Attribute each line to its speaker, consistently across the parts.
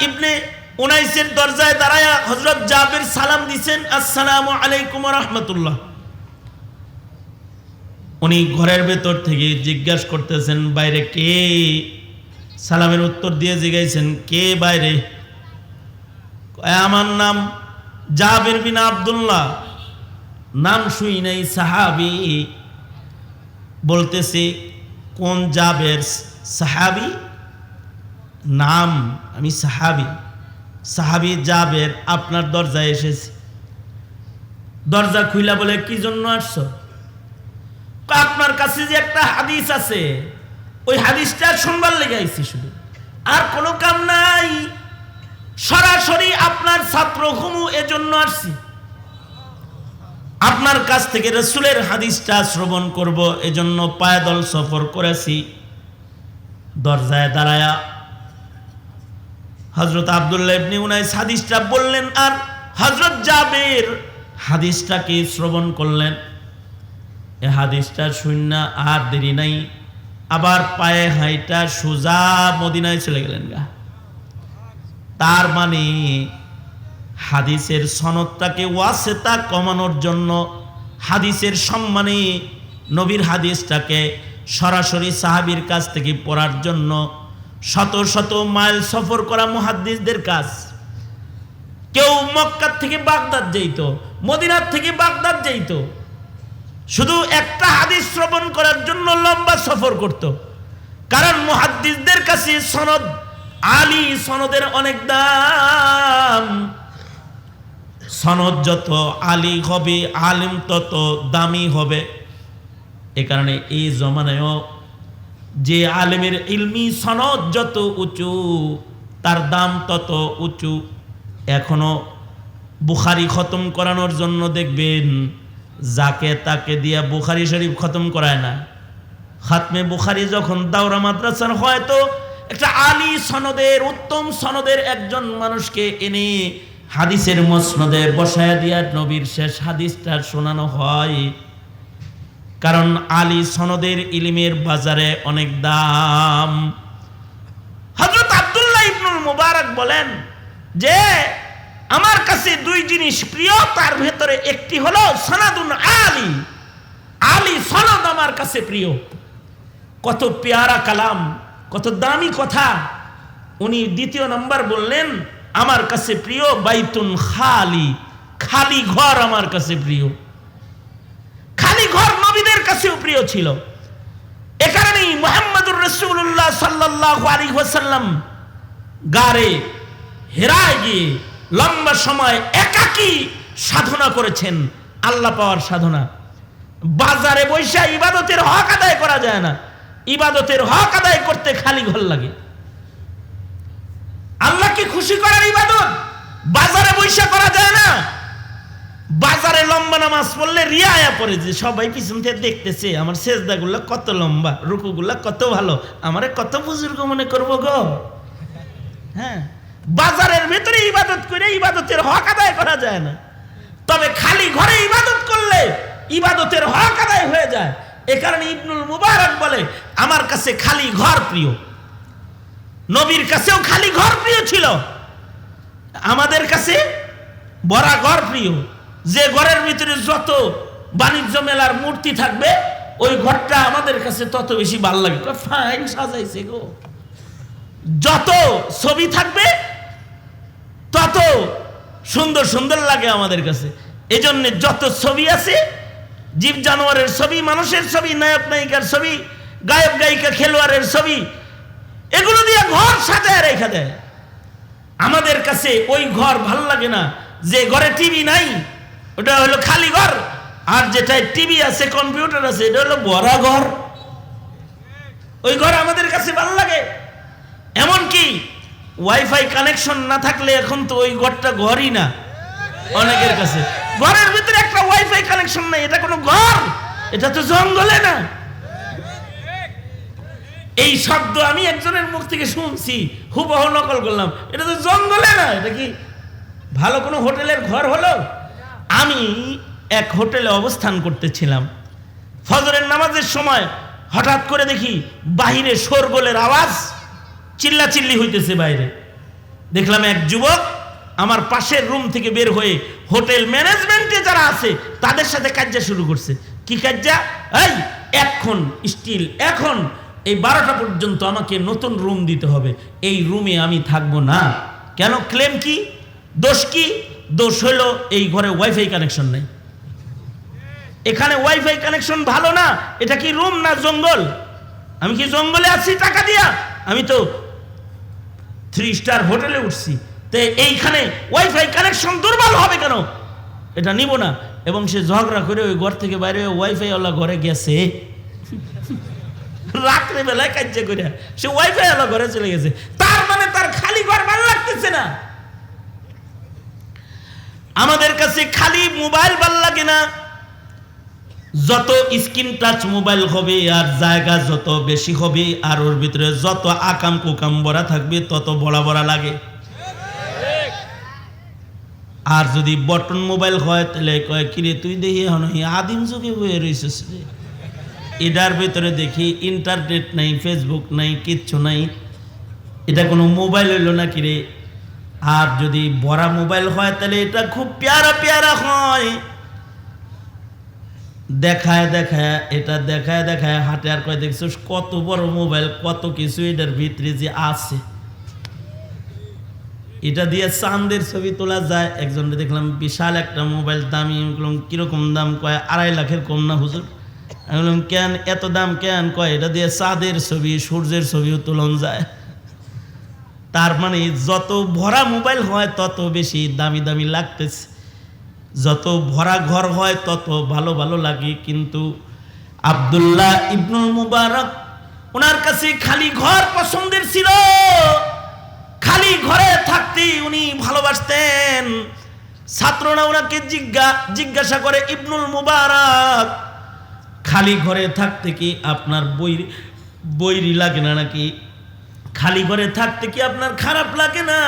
Speaker 1: ইবনে উনাইসের দরজায় দাঁড়ায় হযরত জাবের সালাম দিছেন, আসসালামু আলাইকুম ওয়া রাহমাতুল্লাহ। উনি ঘরের ভেতর থেকে জিজ্ঞাসা করতেছেন, বাইরে কে? সালামের উত্তর দিয়ে জিজ্ঞাসেন, কে বাইরে? আমার নাম জাবের বিন আব্দুল্লাহ। নাম শুই নাই, সাহাবী। বলতেছে, কোন জাবের? সাহাবী? নাম, আমি সাহাবী। সাহাবী জাবের আপনার দরজায় এসেছে। দরজা খুইলা বলে, কি জন্য আসছো? আপনার কাছে যে একটা হাদিস আছে, ওই হাদিসটা শুনবার লেগে আইছি, শুধু আর কোনো কাম নাই। সরাসরি আপনার ছাত্র হুমু, এজন্য আসছি। আপনার কাছ থেকে রাসূলের হাদিসটা শ্রবণ করব, এজন্য পায়দল সফর করেছি। দরজায় দাঁড়ায়া হযরত আব্দুল্লাহ ইবনে উনাইস হাদিসটা বললেন, আর হযরত জাবের হাদিসটাকে শ্রবণ করলেন। এ হাদিসটা শুননা আর দেরি নাই, আবার পায়ে হাইটা সোজা মদিনায় চলে গেলেন গা। তার মানে হাদিসের সনদটাকে ওয়াসিতা কমানোর জন্য, হাদিসের সম্মানে নবীর হাদিসটাকে সরাসরি সাহাবীর কাছ থেকে পড়ার জন্য শত শত মাইল সফর করা মুহাদ্দিসদের কাজ। কেউ মক্কা থেকে বাগদাদ যাইত, মদিনার থেকে বাগদাদ যাইত, শুধু একটা হাদিস শ্রবণ করার জন্য লম্বা সফর করত। কারণ মুহাদ্দিসদের কাছে সনদ, আলী সনদের অনেক দাম। সনদ যত আলী হবে, আলিম তত দামি হবে। এ কারণে এই জমানায়ও যে আলেমের ইলমি সনদ যত উঁচু, তার দাম তত উঁচু। এখনো বুখারী খতম করানোর জন্য দেখবেন যাকে তাকে দিয়া বুখারী শরীফ খতম করায় না। খাতমে বুখারী যখন দাওরা মাদ্রাসার হয়, তো একটা আলী সনদের, উত্তম সনদের একজন মানুষকে এনে হাদিসের মসনদে বসায়া দিয়া নবীর শেষ হাদিসটা শোনানো হয়। কারণ আলী সনদের ইলমের বাজারে অনেক দাম। হযরত আব্দুল্লাহ ইবনুল মুবারক বলেন যে আমার কাছে দুই জিনিস প্রিয়, তার ভেতরে একটি হলো সনাদুন আলী। আলী সনদ আমার কাছে প্রিয়। কত পেয়ারা কালাম, কত দামি কথা। উনি দ্বিতীয় নাম্বার বললেন, আমার কাছে প্রিয় বাইতুন খালি, খালি ঘর আমার কাছে প্রিয়। খালি ঘর নবীদের কাছেও প্রিয় ছিল। এ কারণেই মুহাম্মদুর রাসূলুল্লাহ সাল্লাল্লাহু আলাইহি ওয়াসাল্লাম গারে হেরায় গিয়ে লম্বা সময় একাকী সাধনা করেছেন, আল্লাহ পাওয়ার সাধনা। বাজারে বৈশা ইবাদতের হক আদায় করা যায় না। ইবাদতের হক আদায় করতে খালি ঘর লাগে। আল্লাহকে খুশি করার ইবাদত বাজারে বৈশা করা যায় না। বাজারে লম্বা নামাজ পড়লে রিয়া আয়া পড়ে, যে সবাই পিছন থেকে দেখতেছে আমার সেজদাগুলো কত লম্বা, রুকুগুলা কত ভালো, আমারে কত বুজুর্গ মনে করবো গো। হ্যাঁ, বাজারের ভেতরে ইবাদত করে ইবাদতের হক আদায় করা যায় না। তবে খালি ঘরে ইবাদত করলে ইবাদতের হক আদায় হয়ে যায়। এ কারণে ইবনুল মুবারক বলে, আমার কাছে খালি ঘর প্রিয়। নবীর কাছেও খালি ঘর প্রিয় ছিল, আমাদের কাছে বড়া ঘর প্রিয়। যে ঘরের ভিতরে যত বাণিজ্য মেলার মূর্তি থাকবে, ওই ঘরটা আমাদের কাছে তত বেশি ভালো লাগে। ফাইন সাজাইছে গো। যত ছবি থাকবে তত সুন্দর সুন্দর লাগে আমাদের কাছে। এজন্য যত ছবি আছে, জীব জানোয়ারের ছবি, মানুষের ছবি, নায়ক নায়িকার ছবি, গায়ক গায়িকা, খেলোয়াড়ের ছবি, এগুলো দিয়ে ঘর সাজায় রেখে দেয়। আমাদের কাছে ওই ঘর ভালো লাগে না যে ঘরে টিভি নাই, ওটা হলো খালি ঘর। আর যেটায় টিভি আছে, কম্পিউটার আছে, এটা হলো বড় ঘর। ওই ঘর আমাদের কাছে ভালো লাগে। এমনকি ওয়াইফাই কানেকশন না থাকলে এখন তো ওই ঘরটা ঘরই না অনেকের কাছে। ঘরের ভিতরে একটা ওয়াইফাই কানেকশন নাই, এটা কোনো ঘর? এটা তো জঙ্গলে না। এই শব্দ আমি একজনের মুখ থেকে শুনছি, হুবহু নকল করলাম। এটা তো জঙ্গলে না, এটা কি ভালো কোনো হোটেলের ঘর হলো? আমি এক হোটেলে অবস্থান করতেছিলাম। ফজরের নামাজের সময় হঠাৎ করে দেখি বাহিরে শোরগোলের আওয়াজ, চিল্লাচিল্লি হইতেছে বাইরে। দেখলাম এক যুবক আমার পাশের রুম থেকে বের হয়ে হোটেল ম্যানেজমেন্টে যারা আছে তাদের সাথে কাজ্জা শুরু করছে। কি কাজ্জা? এই এখন স্টিল এখন এই 12টা পর্যন্ত আমাকে নতুন রুম দিতে হবে, এই রুমে আমি থাকবো না। কেন? ক্লেম কি? দোষ কি? দোষ হলো এই ঘরে ওয়াইফাই কানেকশন নেই। এখানে ওয়াইফাই কানেকশন ভালো না, এটা কি রুম না জঙ্গল? আমি কি জঙ্গলে আছি টাকা দিয়া? আমি তো 3 স্টার হোটেলে উঠছি, তো এইখানে ওয়াইফাই কানেকশন দুর্বল হবে কেন? এটা নিব না। এবং সে ঝগড়া করে ওই ঘর থেকে বাইরে ওয়াইফাই ওয়ালা ঘরে গেছে, রাত্রে বেলায় কাজ করে সে ওয়াইফাই ওয়ালা ঘরে চলে গেছে। তার মানে তার খালি ঘর ভালো লাগতেছে না। আমাদের কাছে খালি মোবাইল ভালো লাগে না। যত স্ক্রিন টাচ মোবাইল হবে আর জায়গা যত বেশি হবে আর ওর ভিতরে যত আকাম কুকাম ভরা থাকবে তত বড়া বড়া লাগে। আর যদি বটন মোবাইল হয় তাহলে কয় কিরে তুই দেখি এখন আদিম যুগে বয়ে রয়েছিস রে। এটার ভিতরে দেখি ইন্টারনেট নাই, ফেসবুক নাই, কিচ্ছু নাই, এটা কোনো মোবাইল হইল না কিরে। আর যদি বড়া মোবাইল হয় তাহলে এটা খুব পেয়ারা পেয়ারা হয়। দেখায় দেখায় এটা দেখায় দেখায় হাটে আর কয় দেখছিস কত বড় মোবাইল, কত কিছু এটার ভিতরে যে আছে। এটা দিয়ে চাঁদের ছবি তোলা যায়। একজনকে দেখলাম বিশাল একটা মোবাইল, দামি। কিরকম দাম? কয় 2.5 লাখের কম না হুজুর। আমি বললাম কেন এত দাম কেন? কয় এটা দিয়ে চাঁদের ছবি সূর্যের ছবিও তোলন যায়। তার মানে যত ভরা মোবাইল হয় তত বেশি দামি দামি লাগতেছে, যত ভরা ঘর হয় তত ভালো ভালো লাগে। কিন্তু আব্দুল্লাহ ইবনুল মুবারক, ওনার কাছে খালি ঘর পছন্দের ছিল, খালি ঘরে থাকতে উনি ভালোবাসতেন। ছাত্ররা ওনাকে জিজ্ঞাসা করে, ইবনুল মুবারক খালি ঘরে থাকতে কি আপনার বৈরি লাগে না নাকি? খালি ঘরে থাকতে কি আপনার খারাপ লাগে না?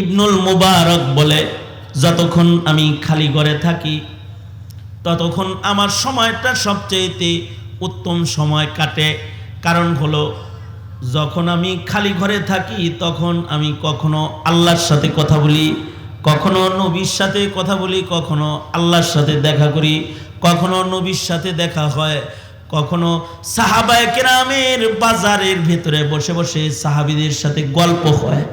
Speaker 1: ইবনুল মুবারক বলে, যতক্ষণ আমি খালি ঘরে থাকি ততক্ষণ আমার সময়টা সবচেয়ে উত্তম সময় কাটে। কারণ হলো যখন আমি খালি ঘরে থাকি তখন আমি কখনো আল্লাহর সাথে কথা বলি, কখনো নবীর সাথে কথা বলি, কখনো আল্লাহর সাথে দেখা করি, কখনো নবীর সাথে দেখা হয়, কখনো সাহাবায়ে কেরামের বাজারের ভেতরে বসে বসে সাহাবীদের সাথে গল্প হয়।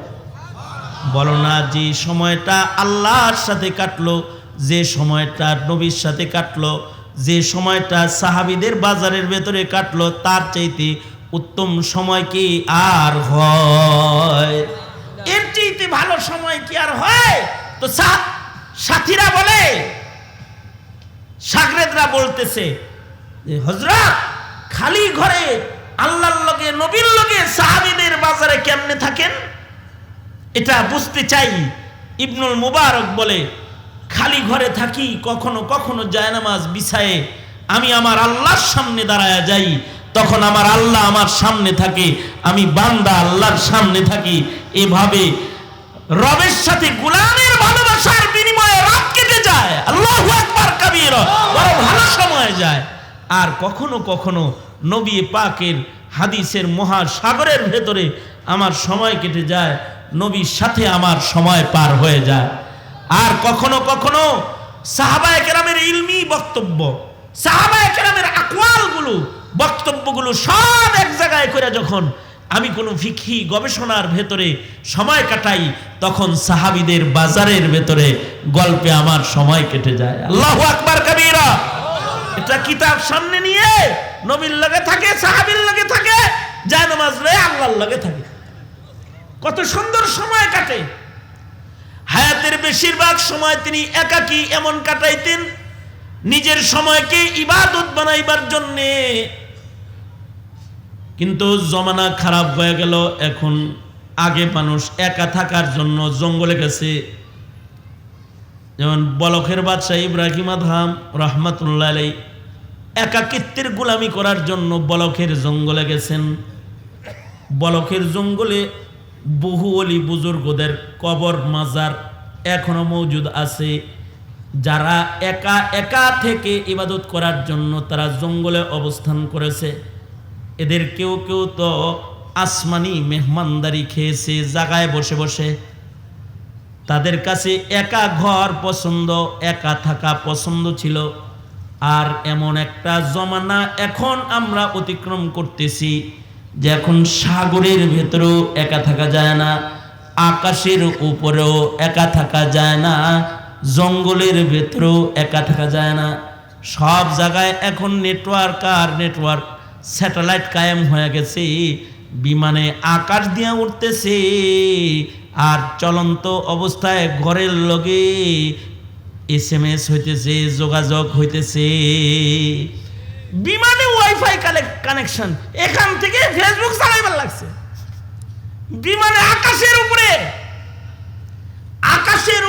Speaker 1: বলো না যে সময়টা আল্লাহর সাথে কাটলো, যে সময়টা নবীর সাথে কাটলো, যে সময়টা সাহাবীদের বাজারের ভেতরে কাটলো, তার চাইতে উত্তম সময় কি আর হয়? এর চাইতে ভালো সময় কি আর হয়? তো সাথীরা বলে, শাগরেদরা বলতেছে যে হযরত খালি ঘরে আল্লাহর লগে নবীর লগে সাহাবীদের বাজারে কেমনে থাকেন এটা বুঝতে চাই। ইবনুল মুবারক বলে, খালি ঘরে থাকি, কখনো কখনো জায়নামাজ বিছায়ে আমি আমার আল্লাহর সামনে দাঁড়ায়া যাই, তখন আমার আল্লাহ আমার সামনে থাকে, আমি বান্দা আল্লাহর সামনে থাকি। এভাবে রবের সাথে গোলামের ভালোবাসার বিনিময়ে রাত কেটে যায়। আল্লাহু আকবার কাবীরা, বড় ভালো সময় যায়। আর কখনো কখনো নবী পাকের হাদিসের মহাসাগরের ভেতরে আমার সময় কেটে যায়, নবীর সাথে আমার সময় পার হয়ে যায়। আর কখনো কখনো সাহাবায়ে কেরামের ইলমি বক্তব্য, সাহাবায়ে কেরামের আকওয়ালগুলো, বক্তব্যগুলো সব এক জায়গায় করে যখন আমি কোনো ফিকহি গবেষণার ভেতরে সময় কাটাই, তখন সাহাবীদের বাজারের ভেতরে গল্পে আমার সময় কেটে যায়। আল্লাহু আকবার কাবীরা। এটা কিতাব সামনে নিয়ে নবীর লগে থাকে, সাহাবীর লগে থাকে, জায়নামাজ লয়ে আল্লাহর লগে থাকে, কত সুন্দর সময় কাটে। হায়াতের বেশিরভাগ সময় তিনি একাকী এমন কাটাইতেন, নিজের সময়কে ইবাদত বানাইবার জন্যে। কিন্তু জমানা খারাপ হয়ে গেল, এখন আগে মানুষ একা থাকার জন্য জঙ্গলে গেছে। যেমন বলখের বাদশাহ ইব্রাহিম আদহাম রহমাতুল্লাহ আলাইহি একাকিত্বের গোলামি করার জন্য বলখের জঙ্গলে গেছেন। বলখের জঙ্গলে বহু ওলি বুজুর্গদের কবর মাজার এখনো মৌজুদ আছে, যারা একা একা থেকে ইবাদত করার জন্য তারা জঙ্গলে অবস্থান করেছে। এদের কেউ কেউ তো আসমানি মেহমানদারি খেয়েছে জায়গায় বসে বসে। তাদের কাছে একা ঘর পছন্দ, একা থাকা পছন্দ ছিল। আর এমন একটা জমানা এখন আমরা অতিক্রম করতেছি যে এখন সাগরের ভেতরেও একা থাকা যায় না, আকাশের উপরেও একা থাকা যায় না, জঙ্গলের ভেতরেও একা থাকা যায় না। সব জায়গায় এখন নেটওয়ার্ক আর নেটওয়ার্ক, স্যাটেলাইট কায়েম হয়ে গেছে। বিমানে আকাশ দিয়ে উঠতেছে আর চলন্ত অবস্থায় ঘরের লগে SMS হইতেছে, যোগাযোগ হইতেছে। বিমানে ওয়াইফাই কানেকশন, এখান থেকে ফেসবুক চালাইবার লাগছে। বিমানে আকাশের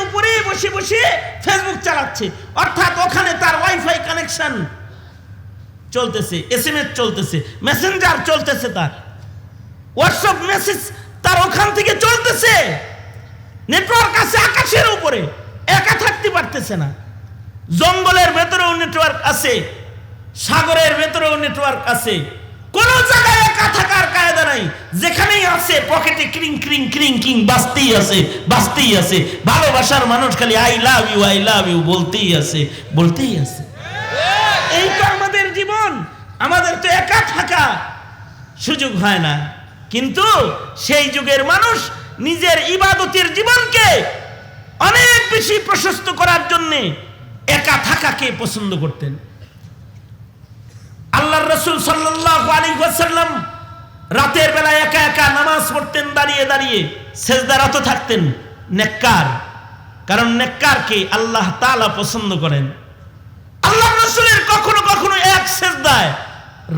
Speaker 1: উপরে বসে বসে ফেসবুক চালাচ্ছে, অর্থাৎ ওখানে তার ওয়াইফাই কানেকশন চলতেছে, SMS চলতেছে, মেসেঞ্জার চলতেছে, তার হোয়াটসঅ্যাপ মেসেজ তার ওখান থেকে চলতেছে। নেটওয়ার্ক আছে আকাশের উপরে, একা থাকতে পারতেছে না। জঙ্গলের ভেতরেও নেটওয়ার্ক আছে, সাগরের ভেতরেও নেটওয়ার্ক আছে। কোন জায়গায় একা থাকার কায়দা নাই। যেখানেই আছে পকেটে ক্রিং ক্রিং ক্রিং ক্রিং বাজতেই আছে। ভালোবাসার মানুষ খালি আই লাভ ইউ বলতেই আছে। এই তো আমাদের জীবন। আমাদের তো একা থাকা সুযোগ হয় না। কিন্তু সেই যুগের মানুষ নিজের ইবাদতের জীবনকে অনেক বেশি প্রশস্ত করার জন্য একা থাকাকে পছন্দ করতেন। আল্লাহর রাসূল সাল্লাল্লাহু আলাইহি ওয়াসাল্লাম রাতের বেলা একা একা নামাজ পড়তেন, দাঁড়িয়ে দাঁড়িয়ে সেজদারত থাকতেন। নেককার, কারণ নেককারকে আল্লাহ তাআলা পছন্দ করেন। আল্লাহর রাসূলের কখনো কখনো এক সেজদায়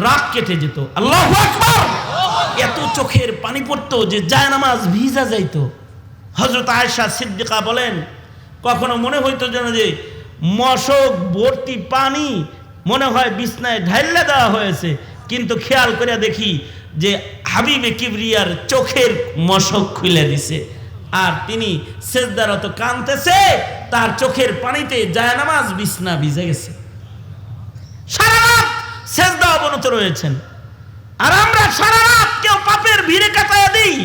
Speaker 1: রাত কেটে যেত। আল্লাহু আকবার! এত চোখের পানি পড়তো যে জায়নামাজ ভিজা যাইতো। হযরত আয়েশা সিদ্দিকা বলেন, কখনো মনে হইতো যেন যে মশক ভর্তি পানি মনে হয় বিছনায় ঢাইলা দেওয়া হয়েছে, কিন্তু খেয়াল করে দেখি যে হাবিবে কিবরিয়ার চোখের মশক খুলে দিছে, আর তিনি সেজদারত কাঁদতেছে, তার চোখের পানিতে জায়নামাজ বিছনা ভিজে গেছে। সারা রাত সেজদা অবনত রয়েছেন। আর আমরা সারা রাত কেউ পাপের ভিড়ে কাটায় দিই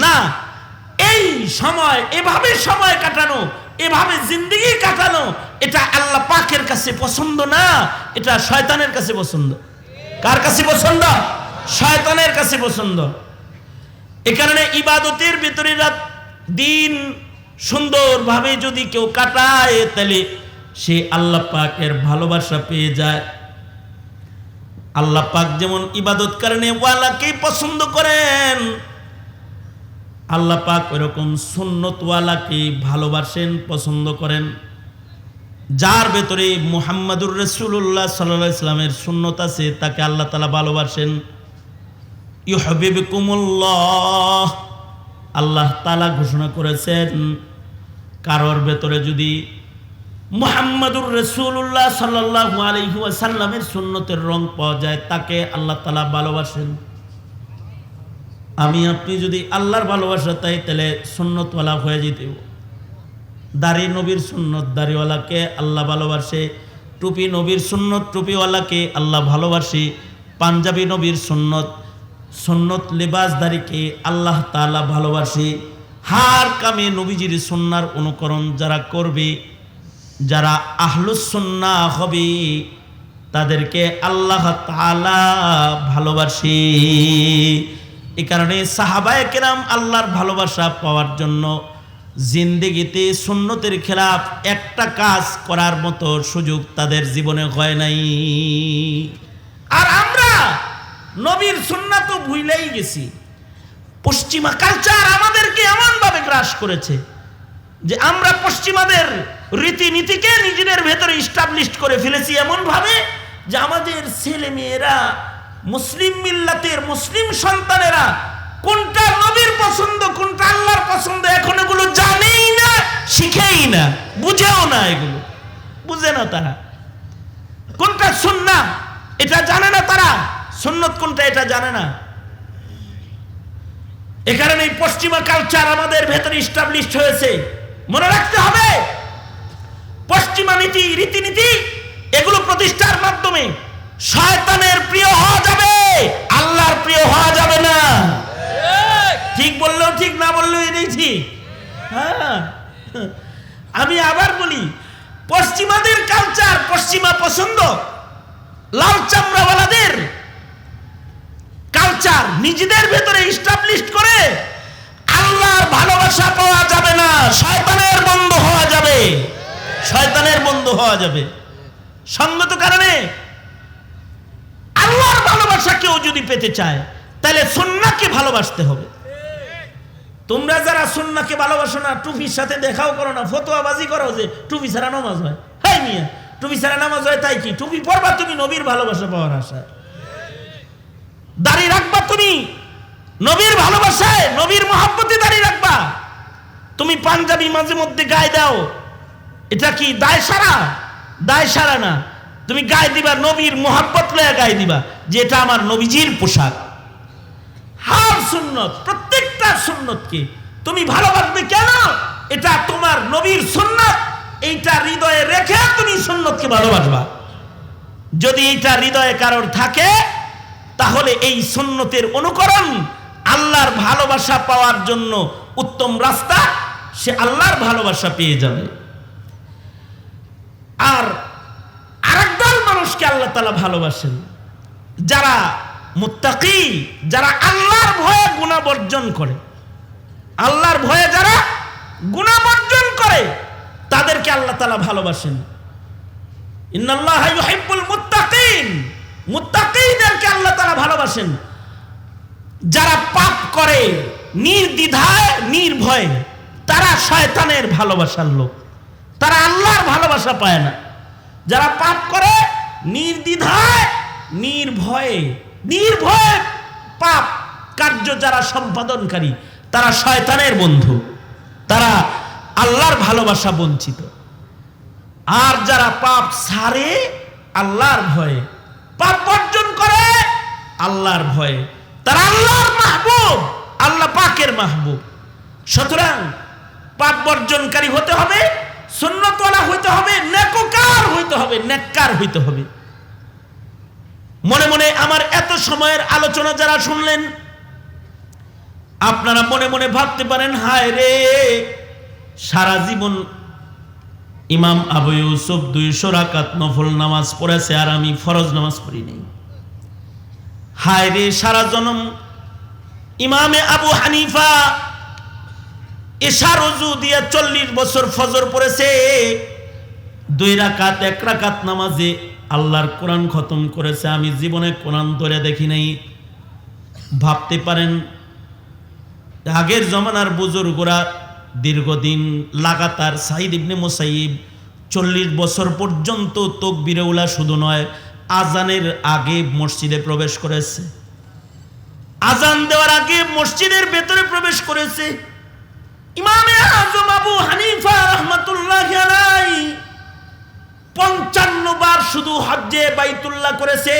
Speaker 1: না। এই সময় এভাবে সময় কাটানো, এভাবে জিন্দেগি কাটানো, এটা আল্লাহ পাকের কাছে পছন্দ না, এটা শয়তানের কাছে পছন্দ। কার কাছে পছন্দ? শয়তানের কাছে পছন্দ। এ কারণে ইবাদতের ভিতরে রাত দিন সুন্দরভাবে যদি কেউ কাটায়, তাহলে সে আল্লাহ পাকের ভালোবাসা পেয়ে যায়। আল্লাহ পাক যেমন ইবাদত কারণে ওয়ালাকে পছন্দ করেন, আল্লাহ পাক এরকম সুন্নত ওয়ালাকে ভালোবাসেন, পছন্দ করেন। যার ভেতরে মুহাম্মাদুর রাসূলুল্লাহ সাল্লাল্লাহু আলাইহি ওয়াসাল্লামের সুন্নত আছে, তাকে আল্লাহ তাআলা ভালোবাসেন। ইউহিব্বুকুমুল্লাহ, আল্লাহ তাআলা ঘোষণা করেছেন, কারোর ভেতরে যদি মুহাম্মাদুর রাসূলুল্লাহ সাল্লাল্লাহু আলাইহি ওয়াসাল্লামের সুন্নতের রং পাওয়া যায়, তাকে আল্লাহ তাআলা ভালোবাসেন। আমি আপনি যদি আল্লাহর ভালোবাসা তাই, তাহলে সুন্নতওয়ালা হয়ে যেতে। দাড়ি নবীর সুন্নত, দাড়িওয়ালাকে আল্লাহ ভালোবাসে। টুপি নবীর সুন্নত, টুপিওয়ালাকে আল্লাহ ভালোবাসে। পাঞ্জাবি নবীর সুন্নত, সুন্নত লিবাসদারিকে আল্লাহ তাআলা ভালোবাসে। হার কামে নবীজির সুন্নাহর অনুকরণ যারা করবে, যারা আহলুস সুন্নাহ হবে, তাদেরকে আল্লাহ তাআলা ভালোবাসে। এই কারণে সাহাবায়ে কেরাম আল্লাহর ভালোবাসা পাওয়ার জন্য জিন্দেগিতে সুন্নতের খেলাফ একটা কাজ করার মতো সুযোগ তাদের জীবনে হয় নাই। আর আমরা নবীর সুন্নাত ভুলেই গেছি। পশ্চিমা কালচার আমাদেরকে এমনভাবে গ্রাস করেছে যে আমরা পশ্চিমাদের রীতিনীতিকে নিজেদের ভেতরে ইস্টাবলিশ করে ফেলেছি এমনভাবে যে আমাদের ছেলে মেয়েরা, মুসলিম মিল্লাতের মুসলিম সন্তানেরা কোনটা নবীর পছন্দ, কোনটা আল্লাহর পছন্দ, এখন এগুলো জানেই না, শিখেই না, বুঝেও না। এগুলো বুঝে না তারা। কোনটা সুন্নাহ এটা জানে না তারা, সুন্নত কোনটা এটা জানে না। এ কারণে পশ্চিমা কালচার আমাদের ভেতরে ইস্টাবলিশ হয়েছে। মনে রাখতে হবে, পশ্চিমা নীতি, রীতিনীতি এগুলো প্রতিষ্ঠার মাধ্যমে শয়তানের প্রিয় হওয়া যাবে, আল্লাহর প্রিয় হওয়া যাবে না। ঠিক বললেও ঠিক, না বললেও এটাই ঠিক। হ্যাঁ, আমি আবার বলি, পশ্চিমাদের কালচার, পশ্চিমা পছন্দ, লাল চামড়াওয়ালাদের কালচার নিজেদের ভেতরে ইস্টাবলিশ করে আল্লাহর ভালোবাসা পাওয়া যাবে না, শয়তানের বন্ধু হওয়া যাবে, শয়তানের বন্ধু হওয়া যাবে। সঙ্গত কারণে আল্লাহর ভালোবাসা কেউ যদি পেতে চায় তাহলে সুন্নাহকে ভালোবাসতে হবে। তোমরা যারা সুন্নাহকে ভালোবাসো না, টুপির সাথে দেখাও করো না, ফতোয়াবাজি করো যে টুপি ছাড়া নামাজ হয়। হাই মিয়া, টুপি ছাড়া নামাজ হয় তাই কি? টুপি পরবা তুমি নবীর ভালোবাসা পাওয়ার আশায়, দাড়ি রাখবা তুমি নবীর ভালোবাসায়, নবীর মহব্বতে দাড়ি রাখবা। তুমি পাঞ্জাবি মাঝে মধ্যে গায়ে দাও, এটা কি দায় সারা? দায় সারা না, তুমি গায়ে দিবা নবীর মহব্বত লয়া গায়ে দিবা যে এটা আমার নবীজির পোশাক। হার সুন্নত, প্রত্যেকটা সুন্নতকে তুমি ভালোবাসবে কেন? এটা তোমার নবীর সুন্নত, এইটা হৃদয়ে রেখে তুমি সুন্নতকে ভালোবাসবা। যদি এইটা হৃদয়ে কারোর থাকে তাহলে এই সুন্নতের অনুকরণ আল্লাহর ভালোবাসা পাওয়ার জন্য উত্তম রাস্তা, সে আল্লাহর ভালোবাসা পেয়ে যাবে। আর আরেকদল মানুষকে আল্লাহ তাআলা ভালোবাসেন, যারা মুত্তাকি, যারা আল্লাহর ভয়ে গুনাহ বর্জন করে, আল্লাহর ভয়ে যারা গুনাহ বর্জন করে তাদেরকে আল্লাহ তাআলা ভালোবাসেন। ইন্নাল্লাহা ইউহিব্বুল মুত্তাকিন, মুত্তাকিদেরকে আল্লাহ তাআলা ভালোবাসেন। যারা পাপ করে নির্দ্বিধায় নির্ভয়ে, তারা শয়তানের ভালোবাসার লোক, তারা আল্লাহর ভালোবাসা পায় না। যারা পাপ করে নির্দ্বিধায় নির্ভয়ে, নির্ভয়ে পাপ কার্য যারা সম্পাদনকারী, তারা শয়তানের বন্ধু, তারা আল্লাহর ভালোবাসা বঞ্চিত। আর যারা পাপ ছাড়ে আল্লাহর ভয়ে, পাপ বর্জন করে আল্লাহর ভয়ে, তারা আল্লাহর মাহবুব, আল্লাহ পাকের মাহবুব। সুতরাং পাপ বর্জনকারী হতে হবে, সুন্নতওয়ালা হইতে হবে, নেককার হইতে হবে, নেককার হইতে হবে। মনে মনে আমার এত সময়ের আলোচনা যারা শুনলেন, আপনারা মনে মনে ভাবতে পারেন, হায় রে, সারা জীবন ইমাম আবু ইউসুফ 200 রাকাত নফল নামাজ পড়েছে আর আমি ফরজ নামাজ পড়ি নাই। হায় রে, সারা জনম ইমামে আবু হানিফা এশার ওযু দিয়ে 40 বছর ফজর পড়েছে, 2 রাকাত 1 রাকাত নামাজে আল্লাহর কোরআন খতম করেছে, আমি জীবনে কোরআন ধরে দেখি নাই। ভাবতে পারেন আগের জমানার বুজুর্গরা দীর্ঘদিন লাগাতার, সাইদ ইবনে মুসাইয়িব 40 বছর পর্যন্ত তাকবীরে উলা শুধু নয়, আজানের আগে মসজিদে প্রবেশ করেছে, আজান দেওয়ার আগে মসজিদের ভেতরে প্রবেশ করেছে। ইমামে আজম আবু হানিফা রাহমাতুল্লাহি আলাইহি 55 বার শুধু হজ্জে বাইতুল্লাহ করেছে,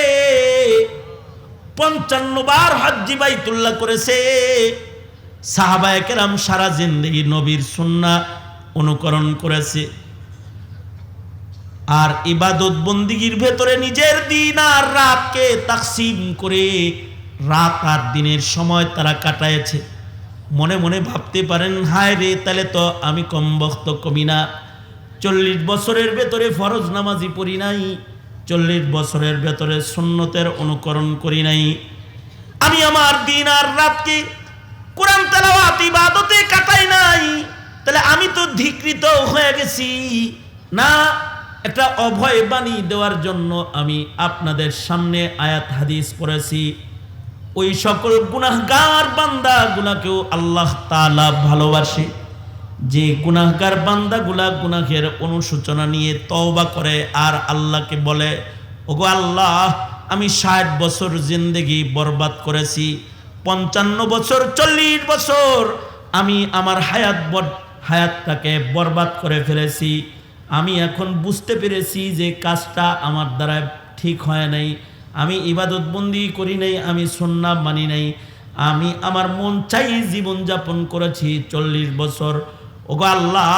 Speaker 1: 55 বার হজ্জে বাইতুল্লাহ করেছে। সাহাবায়ে কেরাম সারা জিন্দেগি নবীর সুন্নাহ অনুকরণ করেছে। আর ইবাদত বন্দিগির ভেতরে নিজের দিন আর রাতকে তাকসিম করে রাত আর দিনের সময় তারা কাটায়েছে। মনে মনে ভাবতে পারেন, হায় রে, তাহলে তো আমি কম বক্ত কমি না। 40 বছরের ভেতরে ফরজ নামাজি পড়ি নাই, 40 বছরের ভেতরে সুন্নতের অনুকরণ করি নাই, আমি আমার দিন আর রাতকে কোরআন তেলাওয়াত ইবাদতে কাটাই নাই, তাহলে আমি তো ধিকৃত হয়ে গেছি না। একটা অভয় বাণী দেওয়ার জন্য আমি আপনাদের সামনে আয়াত হাদিস পড়েছি। ওই সকল গুনাহগার বান্দাগুলাকেও আল্লাহ তাআলা ভালোবাসে, যে গুনাহগার বান্দাগুলা গুনাহের অনুশোচনা নিয়ে তওবা করে আর আল্লাহকে বলে, ওগো আল্লাহ, আমি 60 বছর জিন্দেগি বরবাদ করেছি, 55 বছর 40 বছর আমি আমার হায়াতটাকে বরবাদ করে ফেলেছি। আমি এখন বুঝতে পেরেছি যে কাজটা আমার দ্বারা ঠিক হয় নাই, আমি ইবাদত বন্দি করি নাই, আমি সুন্নাহ মানি নাই, আমি আমার মন চাই জীবন যাপন করেছি 40 বছর। ওগো আল্লাহ,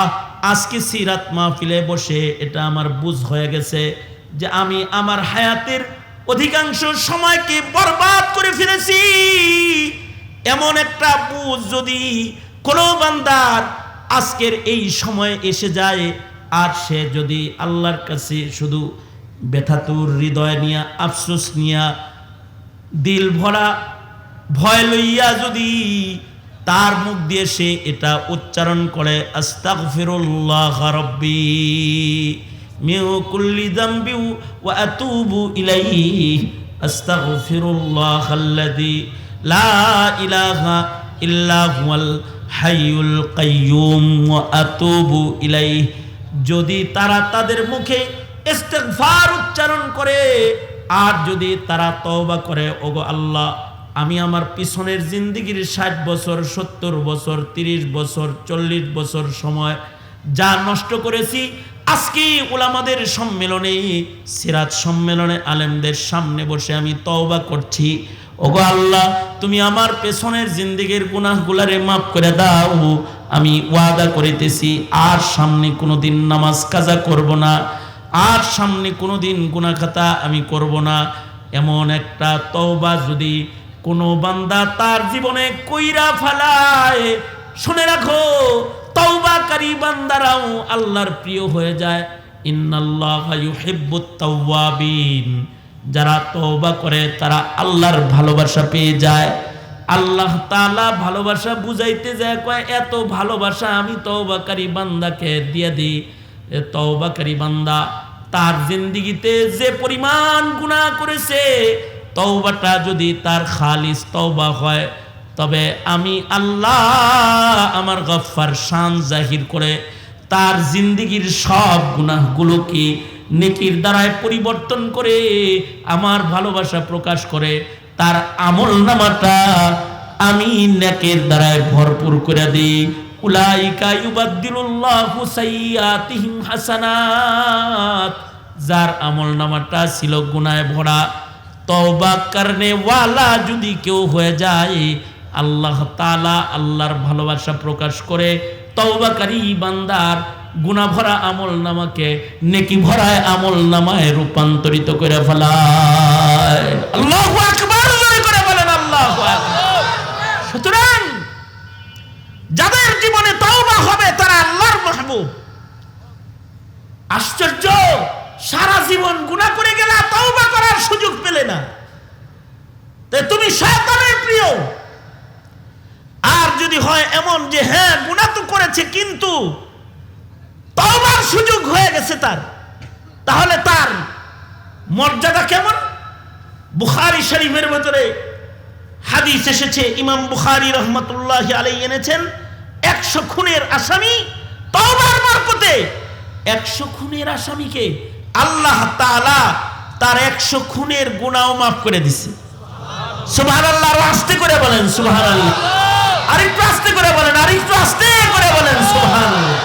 Speaker 1: আজকে সিরাত মাহফিলে বসে এটা আমার বুঝ হয়ে গেছে যে আমি আমার হায়াতের অধিকাংশ সময়কে বরবাদ করে ফেলেছি। এমন একটা বুঝ যদি কোনো বান্দার আজকের এই সময়ে এসে যায়, আর সে যদি আল্লাহর কাছে শুধু ব্যথাতুর হৃদয় নিয়া, আফসোস নিয়া, দিল ভরা ভয় লইয়া যদি তার মুখ দিয়ে সে এটা উচ্চারণ করে, আস্তাগফিরুল্লাহ রাব্বি মিন কুল্লি যামবি ওয়া আতুবু ইলাইহি, আস্তাগফিরুল্লাহাল্লাযী লা ইলাহা ইল্লা হুয়াল হাইয়ুল কাইয়্যুম ওয়া আতুবু ইলাইহি, যদি তারা তাদের মুখে ইস্তিগফার উচ্চারণ করে আর যদি তারা তওবা করে, ওগো আল্লাহ আমি আমার পিছনের জিন্দেগির 60 বছর 70 বছর 30 বছর 40 বছর সময় যা নষ্ট করেছি, আজকে উলামাদের সম্মেলনে, সিরাত সম্মেলনে আলেমদের সামনে বসে আমি তওবা করছি। ওগো আল্লাহ তুমি আমার পেছনের জিন্দেগির গুনাহগুলারে মাফ করে দাও। আমি ওয়াদা করিতেছি আর সামনে কোনোদিন নামাজ কাজা করব না, আর সামনে কোনোদিন গুনাহ খাতা আমি করব না। এমন একটা তওবা যদি কোনো বান্দা তার জীবনে কইরা ফেলায়, শুনে রাখো তওবাকারী বান্দারাও আল্লাহর প্রিয় হয়ে যায়। ইন্নাল্লাহা ইউহিব্বুত তাওয়াবিন, যারা তওবা করে তারা আল্লাহর ভালোবাসা পেয়ে যায়। আল্লাহ তাআলা ভালোবাসা বুঝাইতে যায়, কয় এত ভালোবাসা আমি তওবাকারী বান্দাকে দিয়ে দিই। তওবাকারী বান্দা তার জিন্দেগিতে যে পরিমাণ গুনাহ করেছে, তওবাটা যদি তার খালিস তওবা হয়, তবে আমি আল্লাহ আমার গফফার শান জাহির করে তার জিন্দেগির সব গুনাহগুলোকে নেকির দ্বারায় পরিবর্তন করে আমার ভালোবাসা প্রকাশ করে তার আমলনামাটা আমি নেকের দ্বারায় ভরপুর করে দিই। উলাইকা ইউবাদদিলুল্লাহু সাইয়্যাতিহিম হাসানাত, যার আমলনামাটা ছিল গুনাহে ভরা, তওবা করনে ওয়ালা যদি কেউ হয়ে যায়, আল্লাহ তাআলা আল্লাহর ভালোবাসা প্রকাশ করে তওবাকারী বান্দার গুনাহ ভরা আমলনামাকে নেকি ভরা আমলনামায় রূপান্তরিত করে ফেলায়। আল্লাহু আকবার, জোরে করে বলেন আল্লাহু আকবার। সুতরাং যাদের জীবনে তওবা হবে তারা আল্লাহর মাহবুব। আশ্চর্য, সারা জীবন গুনাহ করে গেলা, তওবা করার সুযোগ পেলে না, তাই তুমি শয়তানের প্রিয়। আর যদি হয় এমন যে হ্যাঁ গুনাহ তো করেছে কিন্তু তওবার সুযোগ হয়ে গেছে তার, তাহলে তার মর্যাদা কেমন? বুখারী শরীফের ভিতরে হাদিস এসেছে, ইমাম বুখারী রাহমাতুল্লাহি আলাইহি এনেছেন, 100 খুনের আসামি তওবার বরকতে 100 খুনের আসামিকে আল্লাহ তাআলা তার 100 খুনের গুনাহ মাফ করে দিয়েছে। সুবহানাল্লাহ, আর আস্তে করে বলেন সুবহানাল্লাহ, আরেকটু আস্তে করে বলেন, আরেকটু আস্তে করে বলেন সুবহানাল্লাহ।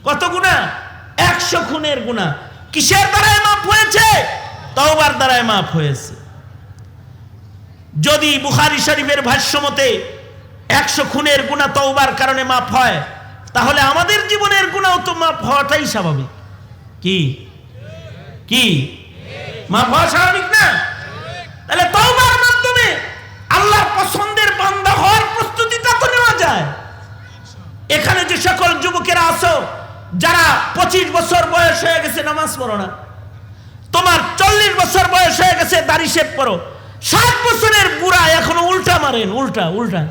Speaker 1: কত গুনাহ? 100 খুনের গুনাহ। কিসের দ্বারায় মাফ হয়েছে? তওবার দ্বারায় মাফ হয়েছে। যদি বুখারী শরীফের ভাষ্য মতে 100 খুনের গুনাহ তওবার কারণে মাফ হয়, তাহলে আমাদের জীবনের গুনাহ তো মাফ হওয়াটাই স্বাভাবিক। কি কি মাফ হওয়া স্বাভাবিক না? তাহলে তওবার মাধ্যমে আল্লাহর পছন্দের বান্দা হওয়ার প্রস্তুতিটা তো নেওয়া যায়। এখানে যে সকল যুবকেরা আছো যারা 25 বছর বয়স হয়ে গেছে নামাজ পড়ো না, তোমার 40 বছর বয়স হয়ে গেছে দাড়ি শেভ করো, 60 বছরের বুড়া এখনো উল্টা মারেন, উল্টা উল্টা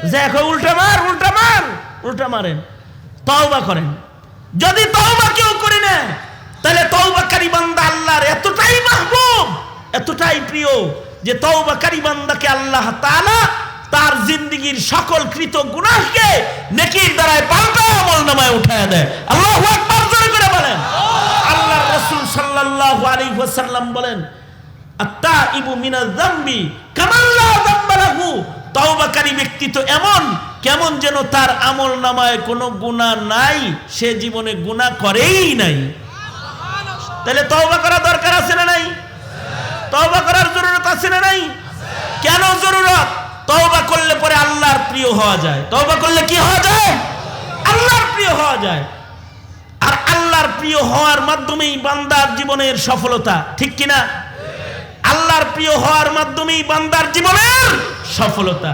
Speaker 1: যে এখন উল্টা মার উল্টা মার উল্টা মারেন। তওবা করেন। যদি তওবা কেউ করে না, তাহলে তওবাকারী বান্দা আল্লাহর এতটাই মাহবুব, এতটাই প্রিয় যে তওবাকারী বান্দাকে আল্লাহ তাআলা তার জিন্দেগীর সকল কৃত গুনাহকে নেকির দ্বারায় পাল্টা আমলনামায় উঠায় দেয়। আল্লাহু আকবার, জোরে করে বলেন। আল্লাহর রাসূল সাল্লাল্লাহু আলাইহি ওয়াসাল্লাম বলেন, আত-তাইবু মিনাজ যামবি কামান লা যামবা লাহু, তওবাকারী ব্যক্তি তো এমন কেমন যেন তার আমলনামায় কোনো গুনাহ নাই, সে জীবনে গুনাহ করেই নাই। তাহলে তওবা করা দরকার আছে না নাই? তওবা করার জরুরত আছে না নাই? কেন জরুরত? তওবা করলে পরে আল্লাহর প্রিয় হওয়া যায়। তওবা করলে কি হওয়া যায়? আল্লাহর প্রিয় হওয়া যায়। আর আল্লাহর প্রিয় হওয়ার মাধ্যমেই বান্দার জীবনের সফলতা, ঠিক কিনা? আল্লাহর প্রিয় হওয়ার মাধ্যমেই বান্দার জীবনের সফলতা।